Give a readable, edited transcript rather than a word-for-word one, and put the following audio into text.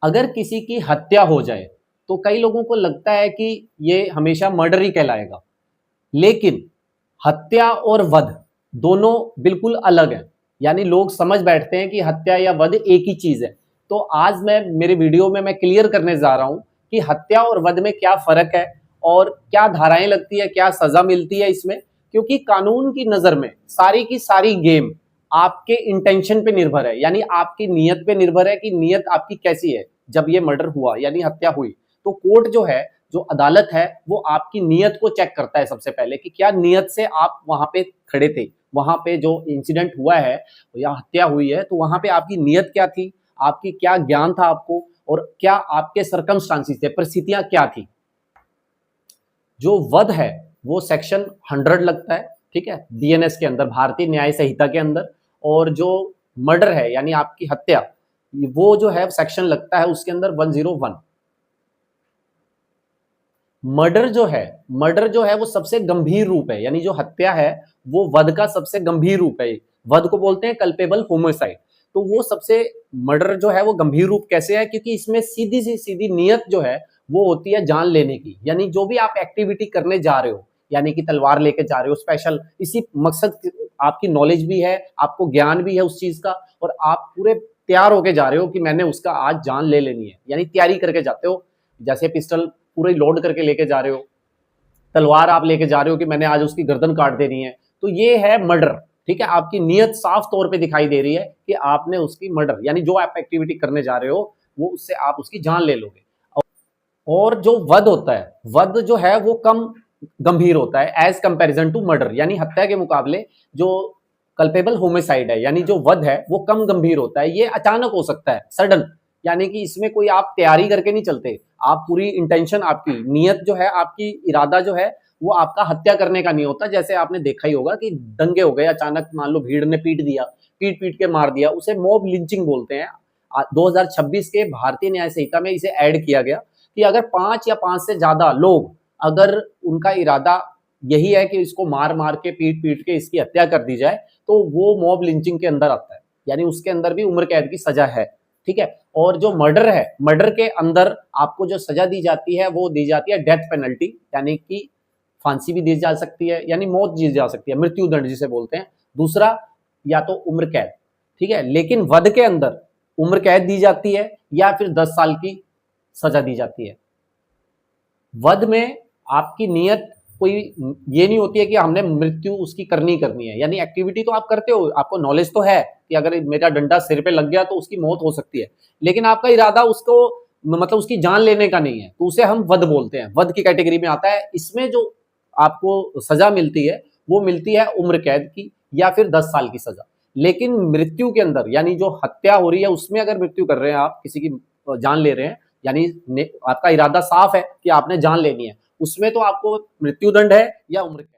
अगर किसी की हत्या हो जाए तो कई लोगों को लगता है कि ये हमेशा मर्डर ही कहलाएगा, लेकिन हत्या और वध दोनों बिल्कुल अलग हैं। यानी लोग समझ बैठते हैं कि हत्या या वध एक ही चीज है। तो आज मैं मेरे वीडियो में मैं क्लियर करने जा रहा हूं कि हत्या और वध में क्या फर्क है और क्या धाराएं लगती है, क्या सजा मिलती है इसमें। क्योंकि कानून की नजर में सारी की सारी गेम आपके इंटेंशन पे निर्भर है, यानी आपकी नीयत पे निर्भर है कि नीयत आपकी कैसी है। जब ये मर्डर हुआ यानी हत्या हुई तो कोर्ट जो है, जो अदालत है, वो आपकी नीयत को चेक करता है सबसे पहले कि क्या नीयत से आप वहां पे खड़े थे, वहां पे जो इंसिडेंट हुआ है या हत्या हुई है तो वहां पे आपकी नीयत क्या थी, आपकी क्या ज्ञान था आपको, और क्या आपके सरकमस्टांसिस थे, परिस्थितियां क्या थी। जो वध है वो सेक्शन 100 लगता है, ठीक है, बीएनएस के अंदर, भारतीय न्याय संहिता के अंदर। और जो मर्डर है यानी आपकी हत्या, वो जो है सेक्शन लगता है उसके अंदर 101। मर्डर जो है वो सबसे गंभीर रूप है, यानी जो हत्या है वो वध का सबसे गंभीर रूप है। वध को बोलते हैं कल्पेबल होमिसाइड। तो वो सबसे, मर्डर जो है वो गंभीर रूप कैसे है, क्योंकि इसमें सीधी सी सीधी नियत जो है वो होती है जान लेने की। यानी जो भी आप एक्टिविटी करने जा रहे हो, यानी कि तलवार लेके जा रहे हो स्पेशल, इसी मकसद, आपकी नॉलेज भी है, आपको ज्ञान भी है उस चीज का, और आप पूरे तैयार होके जा रहे हो कि मैंने उसका आज जान ले लेनी है, यानी तैयारी करके जाते हो। जैसे पिस्टल पूरे लोड करके लेके जा रहे हो, तलवार आप लेके जा रहे हो कि मैंने आज उसकी गर्दन काट देनी है, तो ये है मर्डर। ठीक है, आपकी नीयत साफ तौर पे दिखाई दे रही है कि आपने उसकी मर्डर, यानी जो आप एक्टिविटी करने जा रहे हो वो उससे आप उसकी जान ले लोगे। और जो वध होता है, वध जो है वो कम गंभीर होता है एज कंपैरिजन टू मर्डर, यानी हत्या के मुकाबले जो कल्पेबल होमिसाइड है यानी जो वध है वो कम गंभीर होता है। ये अचानक हो सकता है, सडन, यानी कि इसमें कोई आप तैयारी करके नहीं चलते। आप पूरी इंटेंशन, आपकी नीयत जो है, आपकी इरादा जो है वो आपका हत्या करने का नहीं होता। जैसे आपने देखा ही होगा कि दंगे हो गए अचानक, मान लो भीड़ ने पीट दिया, पीट पीट के मार दिया, उसे मॉब लिंचिंग बोलते हैं। 2026 के भारतीय न्याय संहिता में इसे ऐड किया गया कि अगर 5 या 5 से ज्यादा लोग, अगर उनका इरादा यही है कि इसको मार मार के, पीट पीट के इसकी हत्या कर दी जाए, तो वो मॉब लिंचिंग के अंदर आता है, यानी उसके अंदर भी उम्र कैद की सजा है। ठीक है, और जो मर्डर है, मर्डर के अंदर आपको जो सजा दी जाती है वो दी जाती है डेथ पेनल्टी, यानी कि फांसी भी दी जा सकती है, यानी मौत दी जा सकती है, मृत्यु दंड जिसे बोलते हैं। दूसरा, या तो उम्र कैद। ठीक है, लेकिन वध के अंदर उम्र कैद दी जाती है या फिर 10 साल की सजा दी जाती है। वध में आपकी नीयत कोई ये नहीं होती है कि हमने मृत्यु उसकी करनी करनी है, यानी एक्टिविटी तो आप करते हो, आपको नॉलेज तो है कि अगर मेरा डंडा सिर पे लग गया तो उसकी मौत हो सकती है, लेकिन आपका इरादा उसको, मतलब उसकी जान लेने का नहीं है, तो उसे हम वध बोलते हैं, वध की कैटेगरी में आता है। इसमें जो आपको सजा मिलती है वो मिलती है उम्र कैद की या फिर 10 साल की सजा। लेकिन मृत्यु के अंदर, यानी जो हत्या हो रही है उसमें अगर मृत्यु कर रहे हैं आप, किसी की जान ले रहे हैं, यानी आपका इरादा साफ है कि आपने जान लेनी है, उसमें तो आपको मृत्युदंड है या उम्र कैद।